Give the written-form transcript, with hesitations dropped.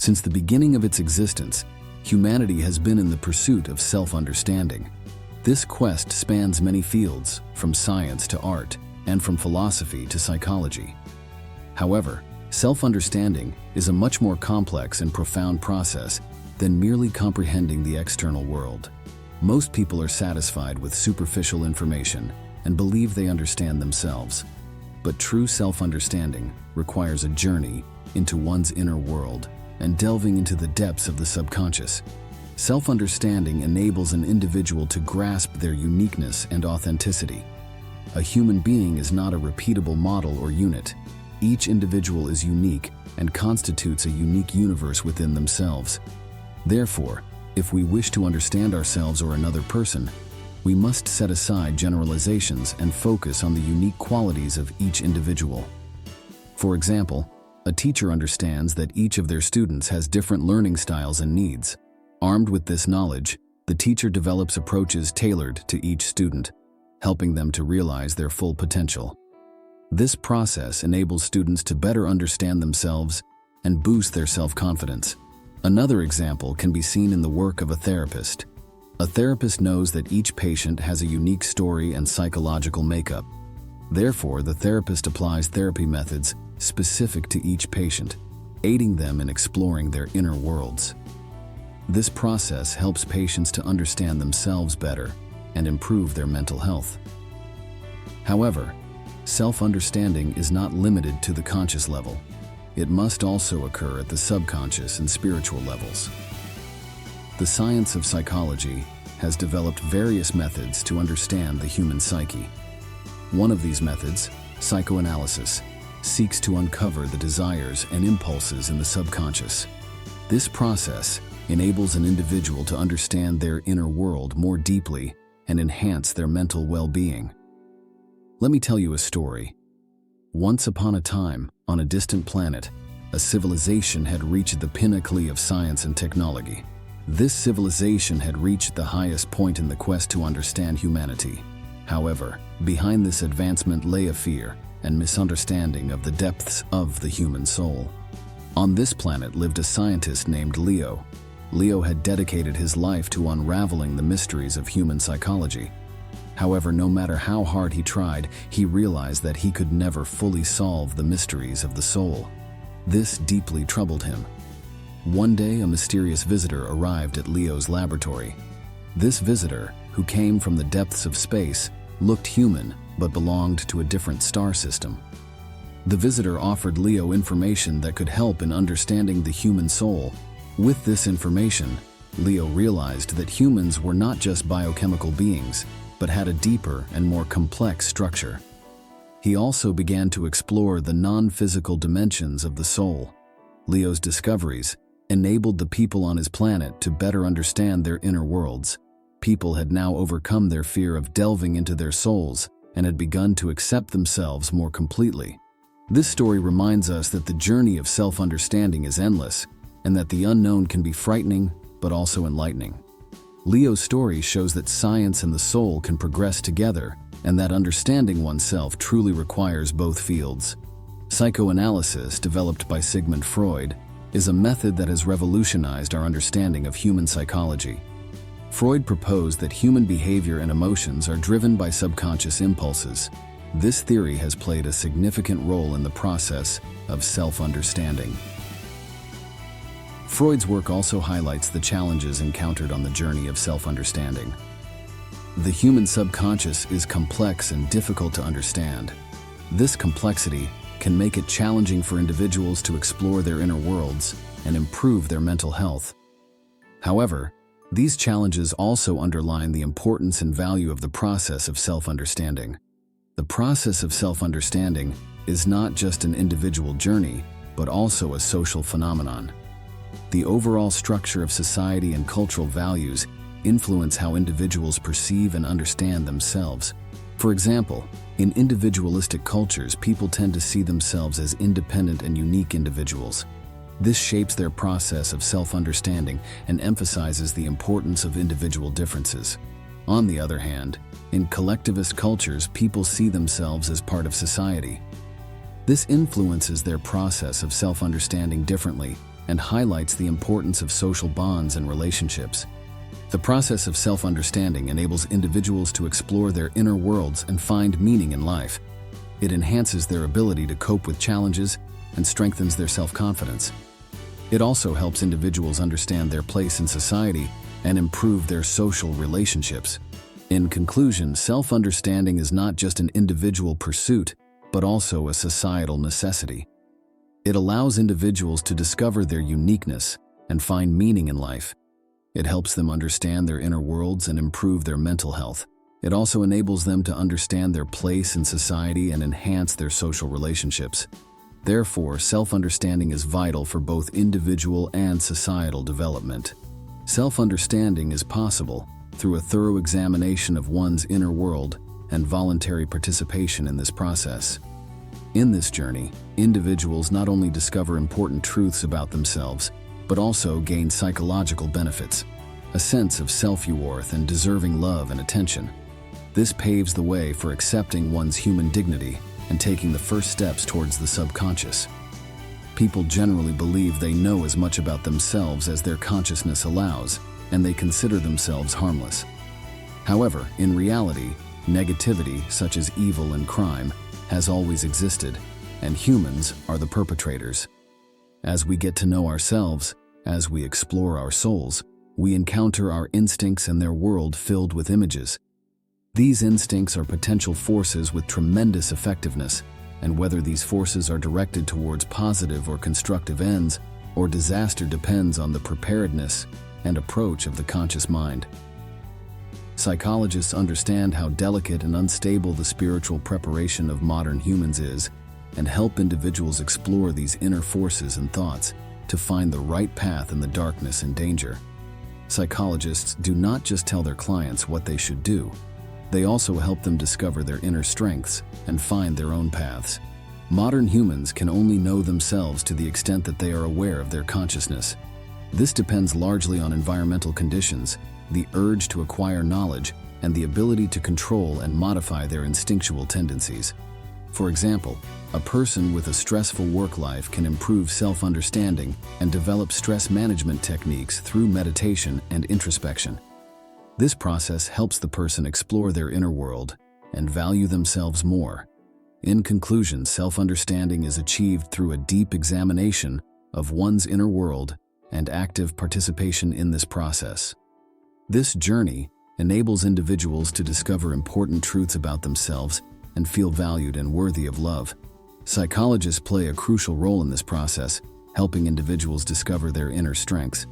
Since the beginning of its existence, humanity has been in the pursuit of self-understanding. This quest spans many fields, from science to art, and from philosophy to psychology. However, self-understanding is a much more complex and profound process than merely comprehending the external world. Most people are satisfied with superficial information and believe they understand themselves. But true self-understanding requires a journey into one's inner world and delving into the depths of the subconscious. Self-understanding enables an individual to grasp their uniqueness and authenticity. A human being is not a repeatable model or unit. Each individual is unique and constitutes a unique universe within themselves. Therefore, if we wish to understand ourselves or another person, we must set aside generalizations and focus on the unique qualities of each individual. For example, a teacher understands that each of their students has different learning styles and needs. Armed with this knowledge, the teacher develops approaches tailored to each student, helping them to realize their full potential. This process enables students to better understand themselves and boost their self-confidence. Another example can be seen in the work of a therapist. A therapist knows that each patient has a unique story and psychological makeup. Therefore, the therapist applies therapy methods specific to each patient, aiding them in exploring their inner worlds. This process helps patients to understand themselves better and improve their mental health. However, self-understanding is not limited to the conscious level. It must also occur at the subconscious and spiritual levels. The science of psychology has developed various methods to understand the human psyche. One of these methods, psychoanalysis, seeks to uncover the desires and impulses in the subconscious. This process enables an individual to understand their inner world more deeply and enhance their mental well-being. Let me tell you a story. Once upon a time, on a distant planet, a civilization had reached the pinnacle of science and technology. This civilization had reached the highest point in the quest to understand humanity. However, behind this advancement lay a fear and misunderstanding of the depths of the human soul. On this planet lived a scientist named Leo. Leo had dedicated his life to unraveling the mysteries of human psychology. However, no matter how hard he tried, he realized that he could never fully solve the mysteries of the soul. This deeply troubled him. One day, a mysterious visitor arrived at Leo's laboratory. This visitor, who came from the depths of space, looked human but belonged to a different star system. The visitor offered Leo information that could help in understanding the human soul. With this information, Leo realized that humans were not just biochemical beings, but had a deeper and more complex structure. He also began to explore the non-physical dimensions of the soul. Leo's discoveries enabled the people on his planet to better understand their inner worlds. People had now overcome their fear of delving into their souls and had begun to accept themselves more completely. This story reminds us that the journey of self-understanding is endless and that the unknown can be frightening but also enlightening. Leo's story shows that science and the soul can progress together and that understanding oneself truly requires both fields. Psychoanalysis, developed by Sigmund Freud, is a method that has revolutionized our understanding of human psychology. Freud proposed that human behavior and emotions are driven by subconscious impulses. This theory has played a significant role in the process of self-understanding. Freud's work also highlights the challenges encountered on the journey of self-understanding. The human subconscious is complex and difficult to understand. This complexity can make it challenging for individuals to explore their inner worlds and improve their mental health. However, these challenges also underline the importance and value of the process of self-understanding. The process of self-understanding is not just an individual journey, but also a social phenomenon. The overall structure of society and cultural values influence how individuals perceive and understand themselves. For example, in individualistic cultures, people tend to see themselves as independent and unique individuals. This shapes their process of self-understanding and emphasizes the importance of individual differences. On the other hand, in collectivist cultures, people see themselves as part of society. This influences their process of self-understanding differently and highlights the importance of social bonds and relationships. The process of self-understanding enables individuals to explore their inner worlds and find meaning in life. It enhances their ability to cope with challenges and strengthens their self-confidence. It also helps individuals understand their place in society and improve their social relationships. In conclusion, self-understanding is not just an individual pursuit, but also a societal necessity. It allows individuals to discover their uniqueness and find meaning in life. It helps them understand their inner worlds and improve their mental health. It also enables them to understand their place in society and enhance their social relationships. Therefore, self-understanding is vital for both individual and societal development. Self-understanding is possible through a thorough examination of one's inner world and voluntary participation in this process. In this journey, individuals not only discover important truths about themselves, but also gain psychological benefits, a sense of self-worth and deserving love and attention. This paves the way for accepting one's human dignity and taking the first steps towards the subconscious. People generally believe they know as much about themselves as their consciousness allows, and they consider themselves harmless. However, in reality, negativity, such as evil and crime, has always existed, and humans are the perpetrators. As we get to know ourselves, as we explore our souls, we encounter our instincts and their world filled with images. These instincts are potential forces with tremendous effectiveness, and whether these forces are directed towards positive or constructive ends or disaster depends on the preparedness and approach of the conscious mind. Psychologists understand how delicate and unstable the spiritual preparation of modern humans is and help individuals explore these inner forces and thoughts to find the right path in the darkness and danger. Psychologists do not just tell their clients what they should do. They also help them discover their inner strengths and find their own paths. Modern humans can only know themselves to the extent that they are aware of their consciousness. This depends largely on environmental conditions, the urge to acquire knowledge, and the ability to control and modify their instinctual tendencies. For example, a person with a stressful work life can improve self-understanding and develop stress management techniques through meditation and introspection. This process helps the person explore their inner world and value themselves more. In conclusion, self-understanding is achieved through a deep examination of one's inner world and active participation in this process. This journey enables individuals to discover important truths about themselves and feel valued and worthy of love. Psychologists play a crucial role in this process, helping individuals discover their inner strengths